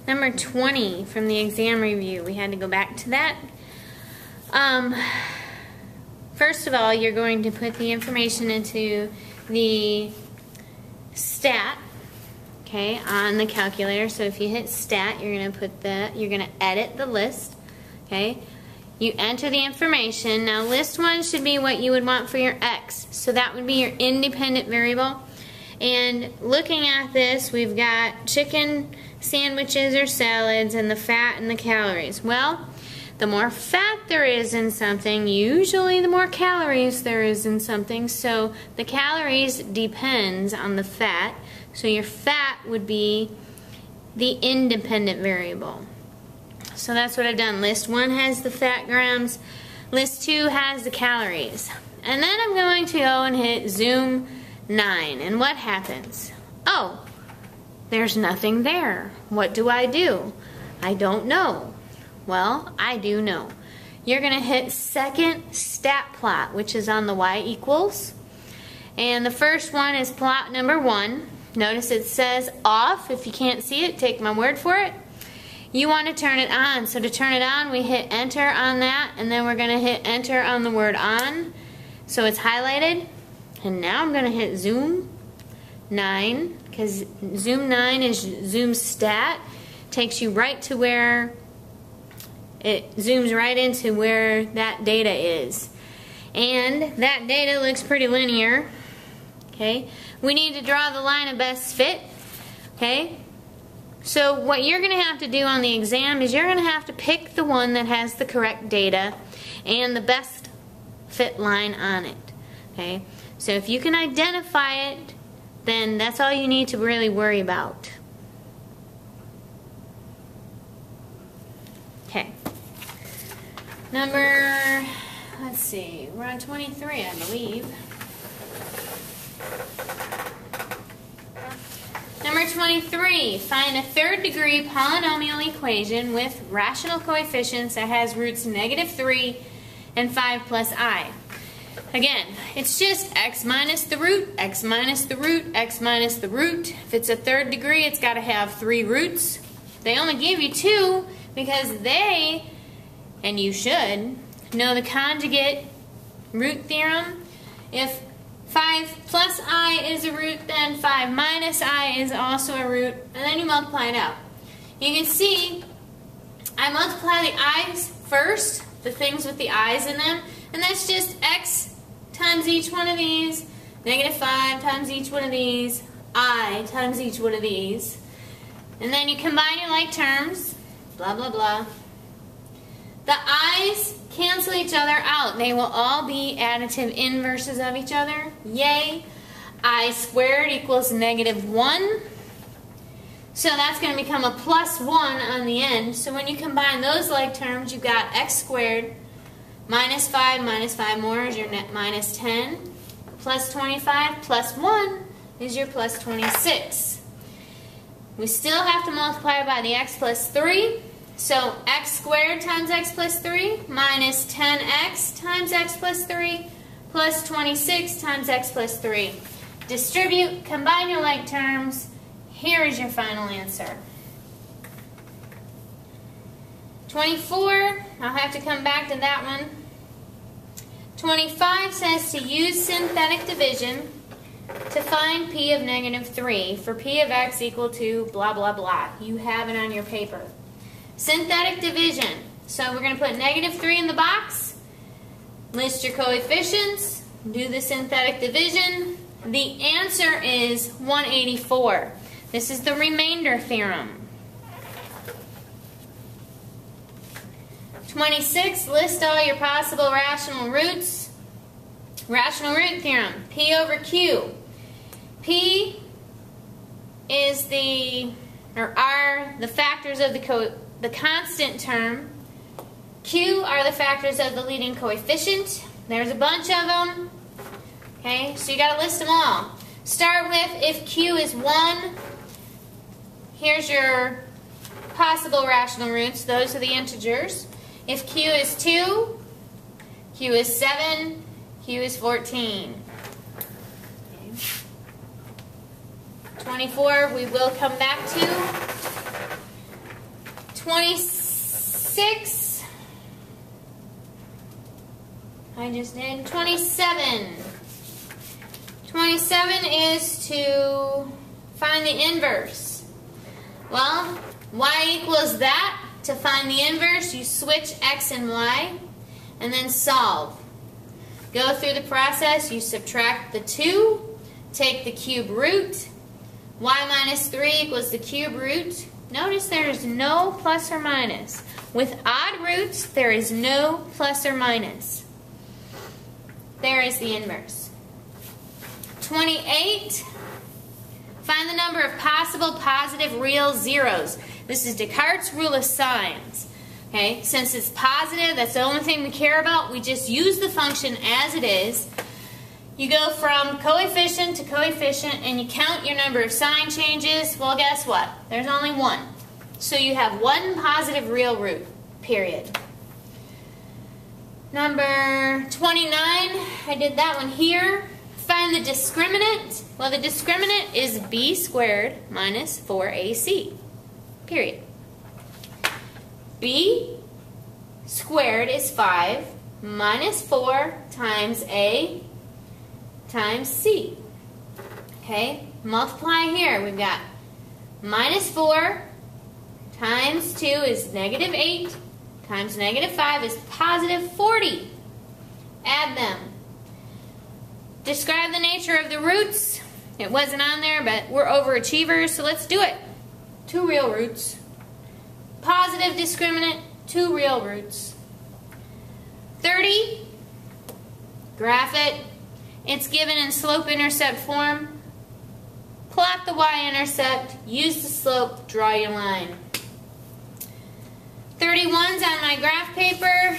Number 20 from the exam review. We had to go back to that. First of all, you're going to put the information into the stat, okay, on the calculator. So if you hit stat, you're going to edit the list, okay. You enter the information. Now list 1 should be what you would want for your x. So that would be your independent variable. And looking at this, we've got chicken sandwiches or salads and the fat and the calories. Well, the more fat there is in something, usually the more calories there is in something. So the calories depends on the fat. So your fat would be the independent variable. So that's what I've done. List 1 has the fat grams. List 2 has the calories. And then I'm going to go and hit zoom 9. And what happens? Oh, there's nothing there. What do? I don't know. Well, I do know. You're going to hit second stat plot, which is on the y equals. And the first one is plot number 1. Notice it says off. If you can't see it, take my word for it. You want to turn it on. So to turn it on, we hit enter on that, and then we're going to hit enter on the word on. So it's highlighted. And now I'm going to hit zoom 9, because zoom 9 is zoom stat. Takes you right to where it zooms right into where that data is. And that data looks pretty linear. Okay. We need to draw the line of best fit. Okay. So what you're going to have to do on the exam is you're going to have to pick the one that has the correct data and the best fit line on it. Okay. So if you can identify it, then that's all you need to really worry about. Okay. Let's see, we're on 23, I believe. Number 23, find a third degree polynomial equation with rational coefficients that has roots -3 and 5 plus I. Again, it's just x minus the root, x minus the root, x minus the root. If it's a third degree, it's got to have 3 roots. They only give you 2 because they, and you should, know the conjugate root theorem. If 5 plus I is a root, then 5 minus I is also a root, and then you multiply it out. You can see I multiply the i's first, the things with the i's in them, and that's just x times each one of these, -5 times each one of these, I times each one of these. And then you combine your like terms, blah, blah, blah. The i's cancel each other out. They will all be additive inverses of each other. Yay. I squared equals -1. So that's going to become a +1 on the end. So when you combine those like terms, you've got x squared minus 5 more is your net -10. Plus 25 plus 1 is your plus 26. We still have to multiply by the x plus 3. So x squared times x plus 3 minus 10x times x plus 3 plus 26 times x plus 3. Distribute, combine your like terms. Here is your final answer. 24, I'll have to come back to that one. 25 says to use synthetic division to find p of -3 for p of x equal to blah, blah, blah. You have it on your paper. Synthetic division. So we're going to put -3 in the box, list your coefficients, do the synthetic division. The answer is 184. This is the remainder theorem. 26, list all your possible rational roots. Rational root theorem, P over Q. P is are the factors of the constant term. Q are the factors of the leading coefficient. There's a bunch of them. Okay, so you got to list them all. Start with if Q is 1. Here's your possible rational roots. Those are the integers. If Q is 2, Q is 7, Q is 14. Okay. 24 we will come back to. 26. I just did 27. 27 is to find the inverse. Well, y equals that. To find the inverse, you switch x and y, and then solve. Go through the process, you subtract the 2, take the cube root. Y minus 3 equals the cube root. Notice there is no plus or minus. With odd roots, there is no plus or minus. There is the inverse. 28. Find the number of possible positive real zeros. This is Descartes' rule of signs. Okay, since it's positive, that's the only thing we care about. We just use the function as it is. You go from coefficient to coefficient and you count your number of sign changes. Well, guess what? There's only one. So you have one positive real root, period. Number 29, I did that one here. Find the discriminant. Well, the discriminant is b squared minus 4ac, period. B squared is 5 minus 4 times a times c. Okay, multiply here. We've got minus 4 times 2 is negative 8 times negative 5 is positive 40. Add them. Describe the nature of the roots. It wasn't on there, but we're overachievers, so let's do it. 2 real roots. Positive discriminant, 2 real roots. 30. Graph it. It's given in slope-intercept form. Plot the y-intercept, use the slope, draw your line. 31's on my graph paper.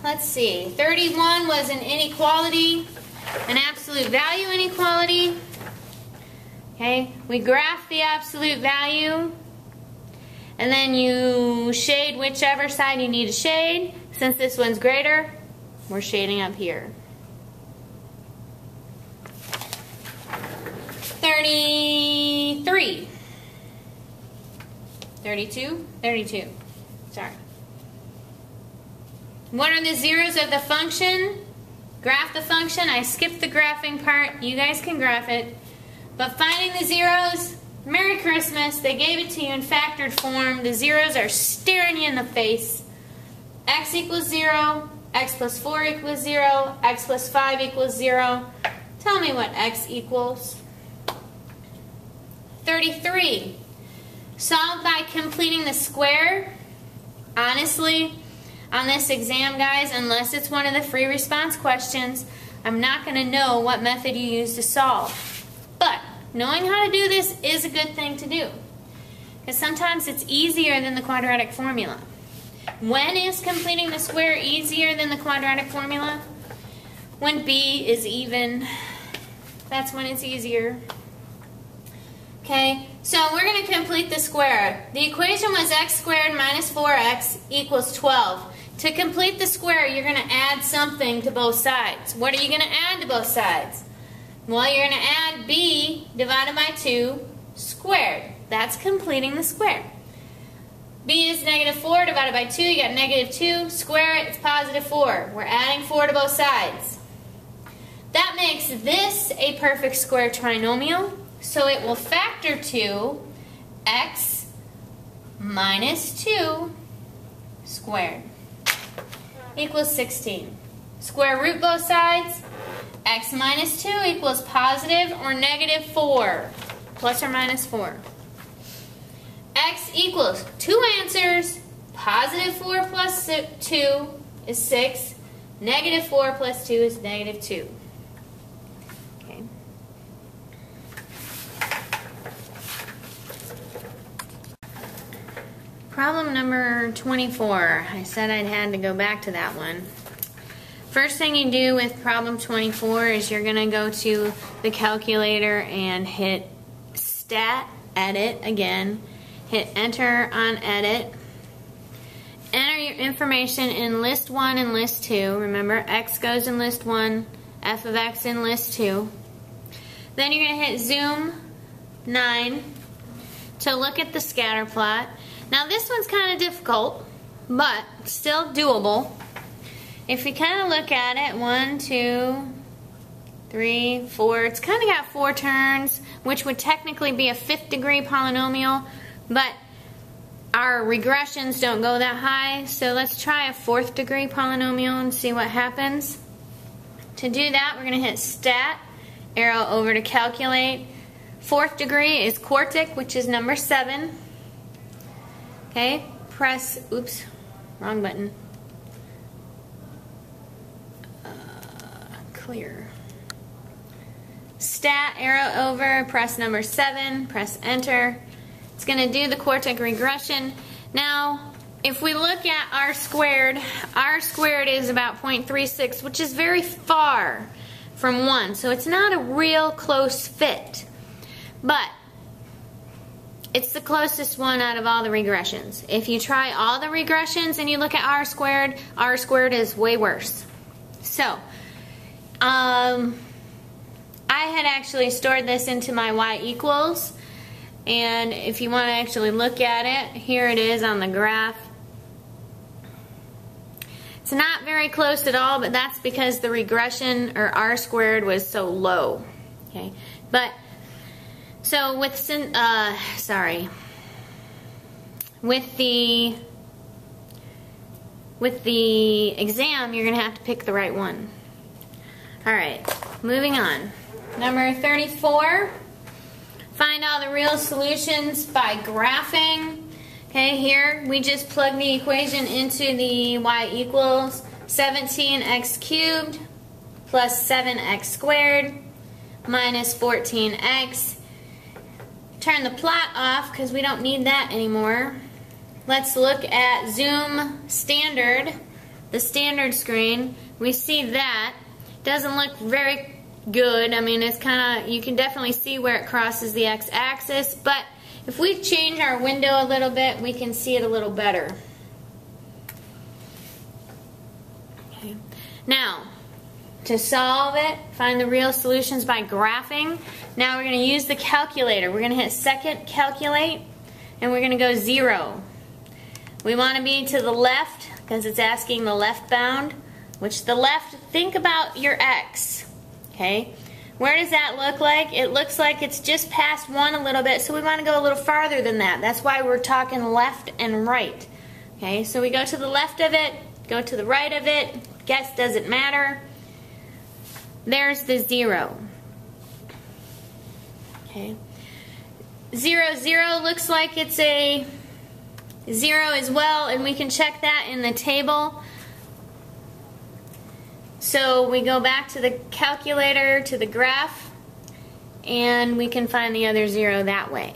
Let's see. 31 was an inequality, an absolute value inequality. Okay, we graph the absolute value, and then you shade whichever side you need to shade. Since this one's greater, we're shading up here. 33. 32? 32. Sorry. What are the zeros of the function? Graph the function. I skipped the graphing part. You guys can graph it. But finding the zeros, Merry Christmas. They gave it to you in factored form. The zeros are staring you in the face. X equals 0. X plus 4 equals 0. X plus 5 equals 0. Tell me what x equals. 33. Solve by completing the square. Honestly, on this exam, guys, unless it's one of the free response questions, I'm not going to know what method you use to solve. But knowing how to do this is a good thing to do, because sometimes it's easier than the quadratic formula. When is completing the square easier than the quadratic formula? When b is even. That's when it's easier. Okay, so we're going to complete the square. The equation was x squared minus 4x equals 12. To complete the square, you're going to add something to both sides. What are you going to add to both sides? Well, you're going to add b divided by 2 squared. That's completing the square. b is negative 4 divided by 2. You got negative 2. Square it, it's positive 4. We're adding 4 to both sides. That makes this a perfect square trinomial. So it will factor to x minus 2 squared equals 16. Square root both sides. X minus 2 equals positive or negative 4. Plus or minus 4. X equals 2 answers. Positive 4 plus 2 is 6. Negative 4 plus 2 is negative 2. Okay. Problem number 24. I said I'd had to go back to that one. First thing you do with problem 24 is you're going to go to the calculator and hit Stat, Edit again. Hit Enter on Edit. Enter your information in List 1 and List 2. Remember, X goes in List 1, f of x in List 2. Then you're going to hit Zoom 9 to look at the scatter plot. Now this one's kind of difficult, but still doable. If we kind of look at it, 1, 2, 3, 4, it's kind of got 4 turns, which would technically be a 5th degree polynomial, but our regressions don't go that high, so let's try a 4th degree polynomial and see what happens. To do that, we're going to hit stat, arrow over to calculate. 4th degree is quartic, which is number 7. Okay, press, oops, wrong button. Clear. Stat, arrow over, press number 7, press enter. It's going to do the quartic regression. Now, if we look at r squared is about 0.36, which is very far from 1, so it's not a real close fit. But it's the closest one out of all the regressions. If you try all the regressions and you look at r squared is way worse. So, I had actually stored this into my y equals, and if you want to actually look at it, here it is on the graph. It's not very close at all, but that's because the regression, or r squared, was so low. Okay, but so with the exam, you're going to have to pick the right one. All right, moving on. Number 34. Find all the real solutions by graphing. Okay, here we just plug the equation into the y equals 17x cubed plus 7x squared minus 14x. Turn the plot off because we don't need that anymore. Let's look at Zoom standard, the standard screen. We see that. Doesn't look very good. I mean, it's kind of, you can definitely see where it crosses the x-axis, but if we change our window a little bit, we can see it a little better. Okay. Now, to solve it, find the real solutions by graphing. Now we're going to use the calculator. We're going to hit second calculate, and we're going to go 0. We want to be to the left because it's asking the left bound, which the left, think about your x. Okay, where does that look like? It looks like it's just past 1 a little bit, so we want to go a little farther than that. That's why we're talking left and right. Okay, so we go to the left of it, go to the right of it, guess doesn't matter. There's the 0. Okay, 0, 0 looks like it's a 0 as well, and we can check that in the table. So we go back to the calculator, to the graph, and we can find the other 0 that way.